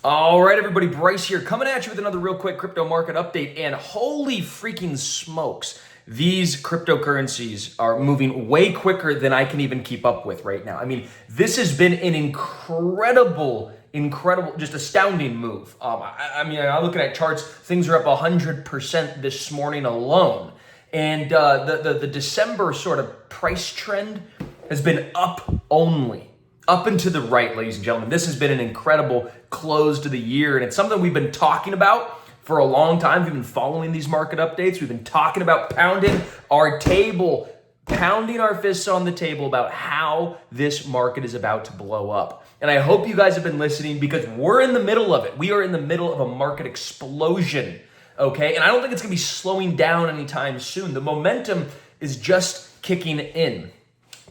All right, everybody, Bryce here, coming at you with another real quick crypto market update. And holy freaking smokes, these cryptocurrencies are moving way quicker than I can even keep up with right now. I mean, this has been an incredible, just astounding move. I'm looking at charts, things are up 100% this morning alone. And the December sort of price trend has been up only. Up and to the right, ladies and gentlemen. This has been an incredible close to the year, and it's something we've been talking about for a long time. We've been following these market updates. We've been talking about pounding our table, pounding our fists on the table about how this market is about to blow up. And I hope you guys have been listening because we're in the middle of it. We are in the middle of a market explosion, okay? And I don't think it's gonna be slowing down anytime soon. The momentum is just kicking in.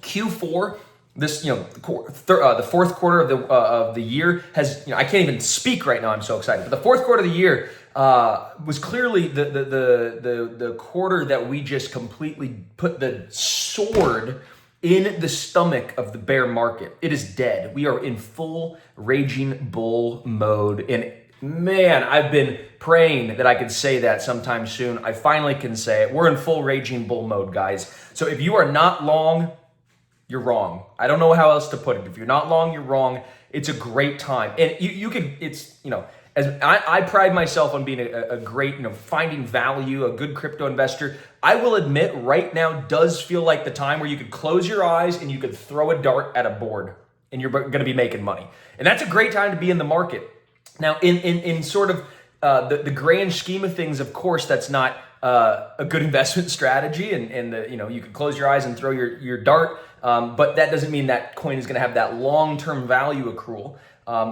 Q4, the fourth quarter of the year has, I can't even speak right now. I'm so excited. But the fourth quarter of the year was clearly the quarter that we just completely put the sword in the stomach of the bear market. It is dead. We are in full raging bull mode. And man, I've been praying that I could say that sometime soon. I finally can say it. We're in full raging bull mode, guys. So if you are not long, you're wrong. I don't know how else to put it. If you're not long, you're wrong. It's a great time. And you can, as I pride myself on being a great, finding value, a good crypto investor. I will admit right now does feel like the time where you could close your eyes and you could throw a dart at a board and you're going to be making money. And that's a great time to be in the market. Now, in sort of the grand scheme of things, of course, that's not a good investment strategy, and you could close your eyes and throw your dart, but that doesn't mean that coin is going to have that long-term value accrual,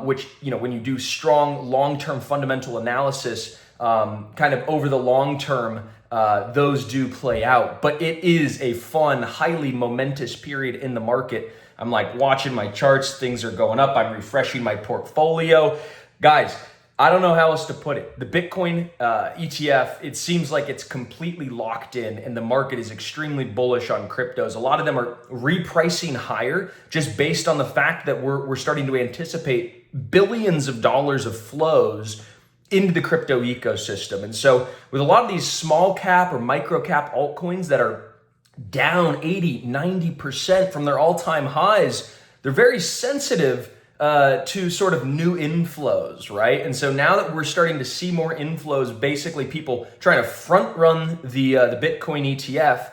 which when you do strong long-term fundamental analysis, kind of over the long term, those do play out. But it is a fun, highly momentous period in the market. I'm like watching my charts, things are going up. I'm refreshing my portfolio, guys. I don't know how else to put it. The Bitcoin ETF, it seems like it's completely locked in and the market is extremely bullish on cryptos. A lot of them are repricing higher just based on the fact that we're starting to anticipate billions of dollars of flows into the crypto ecosystem. And so with a lot of these small cap or micro cap altcoins that are down 80, 90% from their all-time highs, they're very sensitive to sort of new inflows, right? And so now that we're starting to see more inflows, basically people trying to front run the Bitcoin ETF,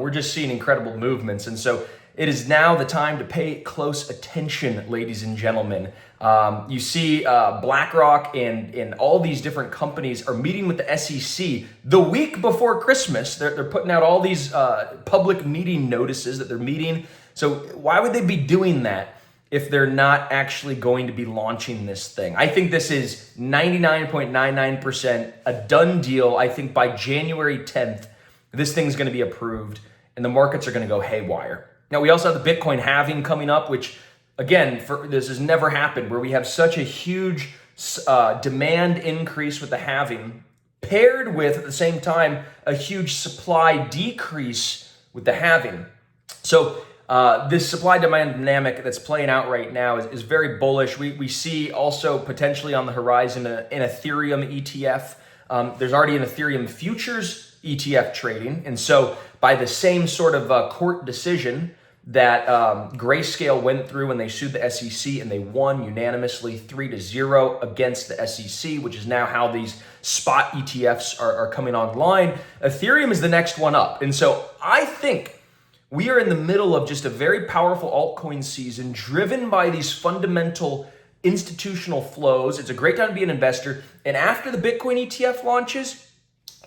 we're just seeing incredible movements. And so it is now the time to pay close attention, ladies and gentlemen. You see BlackRock and all these different companies are meeting with the SEC the week before Christmas. They're putting out all these public meeting notices that they're meeting. So why would they be doing that if they're not actually going to be launching this thing? I think this is 99.99% a done deal. I think by January 10th, this thing's going to be approved and the markets are going to go haywire. Now, we also have the Bitcoin halving coming up, which again, this has never happened, where we have such a huge demand increase with the halving paired with, at the same time, a huge supply decrease with the halving. So this supply-demand dynamic that's playing out right now is very bullish. We see also potentially on the horizon an Ethereum ETF. There's already an Ethereum futures ETF trading. And so by the same sort of court decision that Grayscale went through when they sued the SEC and they won unanimously 3-0 against the SEC, which is now how these spot ETFs are coming online, Ethereum is the next one up. And so I think we are in the middle of just a very powerful altcoin season driven by these fundamental institutional flows. It's a great time to be an investor. And after the Bitcoin ETF launches,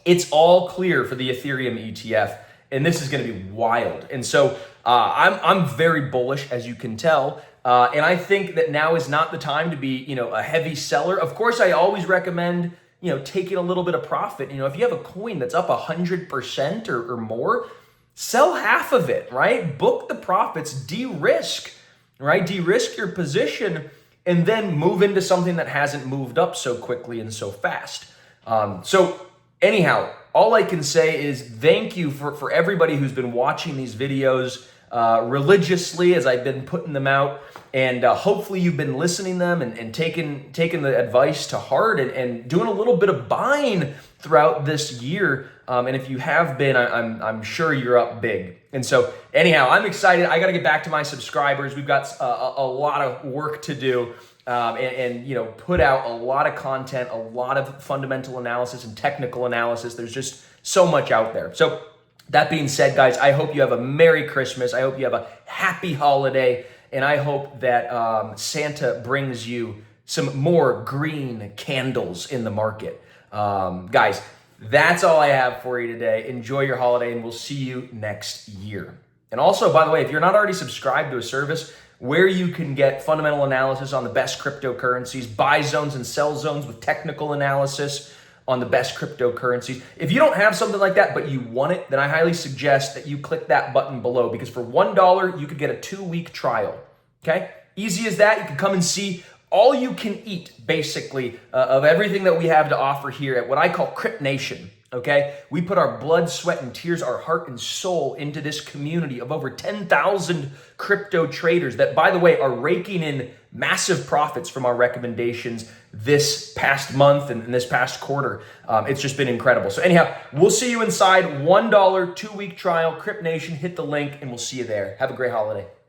it's all clear for the Ethereum ETF. And this is going to be wild. And so I'm very bullish, as you can tell. And I think that now is not the time to be, a heavy seller. Of course, I always recommend, taking a little bit of profit. If you have a coin that's up 100% or more, sell half of it, right? Book the profits, de-risk, right? De-risk your position and then move into something that hasn't moved up so quickly and so fast. So anyhow, all I can say is thank you for everybody who's been watching these videos. religiously as I've been putting them out. And hopefully you've been listening them and taking the advice to heart and doing a little bit of buying throughout this year. And if you have been, I'm sure you're up big. And so anyhow, I'm excited. I got to get back to my subscribers. We've got a lot of work to do. And put out a lot of content, a lot of fundamental analysis and technical analysis. There's just so much out there. So that being said, guys, I hope you have a Merry Christmas. I hope you have a happy holiday. And I hope that Santa brings you some more green candles in the market. Guys, that's all I have for you today. Enjoy your holiday, and we'll see you next year. And also, by the way, if you're not already subscribed to a service where you can get fundamental analysis on the best cryptocurrencies, buy zones and sell zones with technical analysis on the best cryptocurrencies. If you don't have something like that, but you want it, then I highly suggest that you click that button below, because for $1, you could get a 2-week trial, okay? Easy as that. You can come and see all you can eat, basically, of everything that we have to offer here at what I call Crypt Nation. Okay, we put our blood, sweat, and tears, our heart and soul into this community of over 10,000 crypto traders that, by the way, are raking in massive profits from our recommendations this past month and this past quarter. It's just been incredible. So anyhow, we'll see you inside. $1, 2-week trial, Crypt Nation. Hit the link and we'll see you there. Have a great holiday.